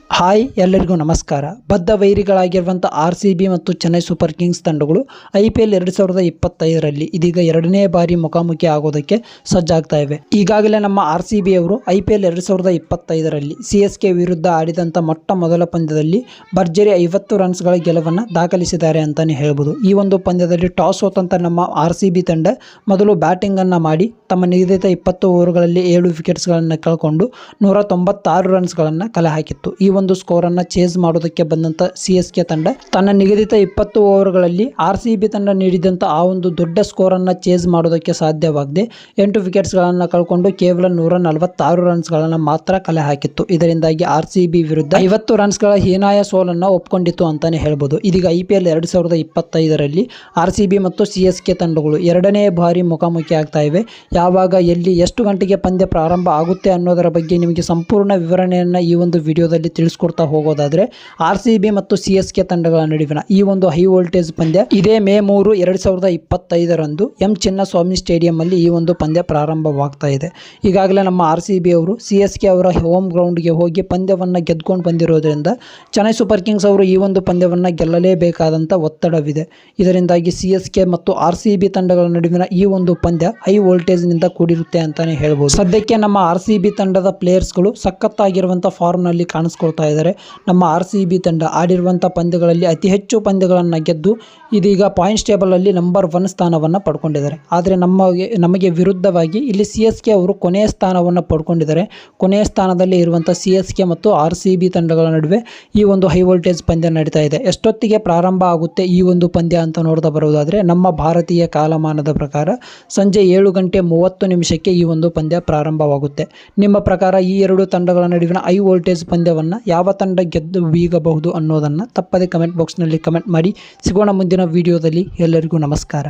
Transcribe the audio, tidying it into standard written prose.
Hi ಎಲ್ಲರಿಗೂ ನಮಸ್ಕಾರ. ಬದ್ಧ ವೈರಿಗಳಾಗಿರುವಂಥ RCB ಮತ್ತು ಚೆನ್ನೈ ಸೂಪರ್ ಕಿಂಗ್ಸ್ ತಂಡಗಳು IPL 2025ರಲ್ಲಿ ಇದೀಗ ಎರಡನೇ ಬಾರಿ ಮುಖಾಮುಖಿ ಆಗೋದಕ್ಕೆ ಸಜ್ಜಾಗ್ತಾ ಇವೆ. ಈಗಾಗಲೇ ನಮ್ಮ RCB ಅವರು IPL 2025ರಲ್ಲಿ CSK ವಿರುದ್ಧ ಆಡಿದಂಥ ಮೊಟ್ಟ ಮೊದಲ ಪಂದ್ಯದಲ್ಲಿ ಭರ್ಜರಿ 50 ರನ್ಸ್ಗಳ ಗೆಲುವನ್ನು ದಾಖಲಿಸಿದ್ದಾರೆ ಅಂತಲೇ ಹೇಳ್ಬೋದು. ಈ ಒಂದು ಪಂದ್ಯದಲ್ಲಿ ಟಾಸ್ ಸೋತಂಥ ನಮ್ಮ RCB ತಂಡ ಮೊದಲು ಬ್ಯಾಟಿಂಗನ್ನು ಮಾಡಿ ತಮ್ಮ ನಿಗದಿತ 20 ಓವರ್ಗಳಲ್ಲಿ 7 ವಿಕೆಟ್ಸ್ಗಳನ್ನು ಕಳ್ಕೊಂಡು 196 ರನ್ಸ್ಗಳನ್ನು ಕಲೆ ಹಾಕಿತ್ತು. ಈ ಒಂದು ಸ್ಕೋರನ್ನು ಚೇಸ್ ಮಾಡೋದಕ್ಕೆ ಬಂದಂಥ CSK ತಂಡ ತನ್ನ ನಿಗದಿತ 20 ಓವರ್ಗಳಲ್ಲಿ RCB ತಂಡ ನೀಡಿದಂಥ ಆ ಒಂದು ದೊಡ್ಡ ಸ್ಕೋರನ್ನು ಚೇಸ್ ಮಾಡೋದಕ್ಕೆ ಸಾಧ್ಯವಾಗದೆ 8 ವಿಕೆಟ್ಸ್ಗಳನ್ನು ಕಳ್ಕೊಂಡು ಕೇವಲ 146 ರನ್ಸ್ಗಳನ್ನು ಮಾತ್ರ ಕಲೆ ಹಾಕಿತ್ತು. ಇದರಿಂದಾಗಿ RCB ವಿರುದ್ಧ 50 ರನ್ಸ್ಗಳ ಹೀನಾಯ ಸೋಲನ್ನು ಒಪ್ಕೊಂಡಿತ್ತು ಅಂತಾನೆ ಹೇಳ್ಬೋದು. ಇದೀಗ IPL 2025ರಲ್ಲಿ RCB ಮತ್ತು CSK ತಂಡಗಳು ಎರಡನೇ ಬಾರಿ ಮುಖಾಮುಖಿ ಆಗ್ತಾ ಇವೆ. ಯಾವಾಗ, ಎಲ್ಲಿ, ಎಷ್ಟು ಗಂಟೆಗೆ ಪಂದ್ಯ ಪ್ರಾರಂಭ ಆಗುತ್ತೆ ಅನ್ನೋದರ ಬಗ್ಗೆ ನಿಮಗೆ ಸಂಪೂರ್ಣ ವಿವರಣೆಯನ್ನು ಈ ಒಂದು ವಿಡಿಯೋದಲ್ಲಿ ತಿಳಿಸ್ಕೊಡ್ತಾ ಹೋಗೋದಾದ್ರೆ, RCB ಮತ್ತು CSK ತಂಡಗಳ ನಡುವಿನ ಈ ಒಂದು ಹೈ ವೋಲ್ಟೇಜ್ ಪಂದ್ಯ ಇದೇ ಮೇ 3, 2025ರಂದು ಎಂ ಚಿನ್ನಸ್ವಾಮಿ ಸ್ಟೇಡಿಯಂ ಅಲ್ಲಿ ಈ ಒಂದು ಪಂದ್ಯ ಪ್ರಾರಂಭವಾಗ್ತಾ ಇದೆ. ಈಗಾಗಲೇ ನಮ್ಮ RCB ಅವರು CSK ಅವರ ಹೋಮ್ ಗ್ರೌಂಡ್ಗೆ ಹೋಗಿ ಪಂದ್ಯವನ್ನು ಗೆದ್ಕೊಂಡು ಬಂದಿರೋದ್ರಿಂದ ಚೆನ್ನೈ ಸೂಪರ್ ಕಿಂಗ್ಸ್ ಅವರು ಈ ಒಂದು ಪಂದ್ಯವನ್ನು ಗೆಲ್ಲಲೇಬೇಕಾದಂಥ ಒತ್ತಡವಿದೆ. ಇದರಿಂದಾಗಿ CSK ಮತ್ತು RCB ತಂಡಗಳ ನಡುವಿನ ಈ ಒಂದು ಪಂದ್ಯ ಹೈ ವೋಲ್ಟೇಜ್ ನಿಂದ ಕೂಡಿರುತ್ತೆ ಅಂತಾನೆ ಹೇಳ್ಬೋದು. ಸದ್ಯಕ್ಕೆ ನಮ್ಮ RCB ತಂಡದ ಪ್ಲೇಯರ್ಸ್ಗಳು ಸಖತ್ತಾಗಿರುವಂಥ ಫಾರ್ಮ್ ನಲ್ಲಿ ಕಾಣಿಸ್ಕೊಳ್ತಾ ಇದ್ದಾರೆ. ನಮ್ಮ RCB ತಂಡ ಆಡಿರುವಂಥ ಪಂದ್ಯಗಳಲ್ಲಿ ಅತಿ ಹೆಚ್ಚು ಪಂದ್ಯಗಳನ್ನು ಗೆದ್ದು ಇದೀಗ ಪಾಯಿಂಟ್ಸ್ ಟೇಬಲ್ ಅಲ್ಲಿ ನಂಬರ್ 1 ಸ್ಥಾನವನ್ನು ಪಡ್ಕೊಂಡಿದ್ದಾರೆ. ಆದರೆ ನಮಗೆ ವಿರುದ್ಧವಾಗಿ ಇಲ್ಲಿ CSK ಅವರು ಕೊನೆಯ ಸ್ಥಾನವನ್ನು ಪಡ್ಕೊಂಡಿದ್ದಾರೆ. ಕೊನೆಯ ಸ್ಥಾನದಲ್ಲಿ ಇರುವಂಥ CSK ಮತ್ತು RCB ತಂಡಗಳ ನಡುವೆ ಈ ಒಂದು ಹೈ ವೋಲ್ಟೇಜ್ ಪಂದ್ಯ ನಡೀತಾ ಇದೆ. ಎಷ್ಟೊತ್ತಿಗೆ ಪ್ರಾರಂಭ ಆಗುತ್ತೆ ಈ ಒಂದು ಪಂದ್ಯ ಅಂತ ನೋಡ್ತಾ ಬರುವುದಾದರೆ, ನಮ್ಮ ಭಾರತೀಯ ಕಾಲಮಾನದ ಪ್ರಕಾರ ಸಂಜೆ 7:30 ಈ ಒಂದು ಪಂದ್ಯ ಪ್ರಾರಂಭವಾಗುತ್ತೆ. ನಿಮ್ಮ ಪ್ರಕಾರ ಈ ಎರಡು ತಂಡಗಳ ನಡುವಿನ ಹೈ ವೋಲ್ಟೇಜ್ ಪಂದ್ಯವನ್ನು ಯಾವ ತಂಡ ಗೆದ್ದು ಬೀಗಬಹುದು ಅನ್ನೋದನ್ನು ತಪ್ಪದೆ ಕಮೆಂಟ್ ಬಾಕ್ಸ್ನಲ್ಲಿ ಕಮೆಂಟ್ ಮಾಡಿ. ಸಿಗೋಣ ಮುಂದಿನ ವಿಡಿಯೋದಲ್ಲಿ. ಎಲ್ಲರಿಗೂ ನಮಸ್ಕಾರ.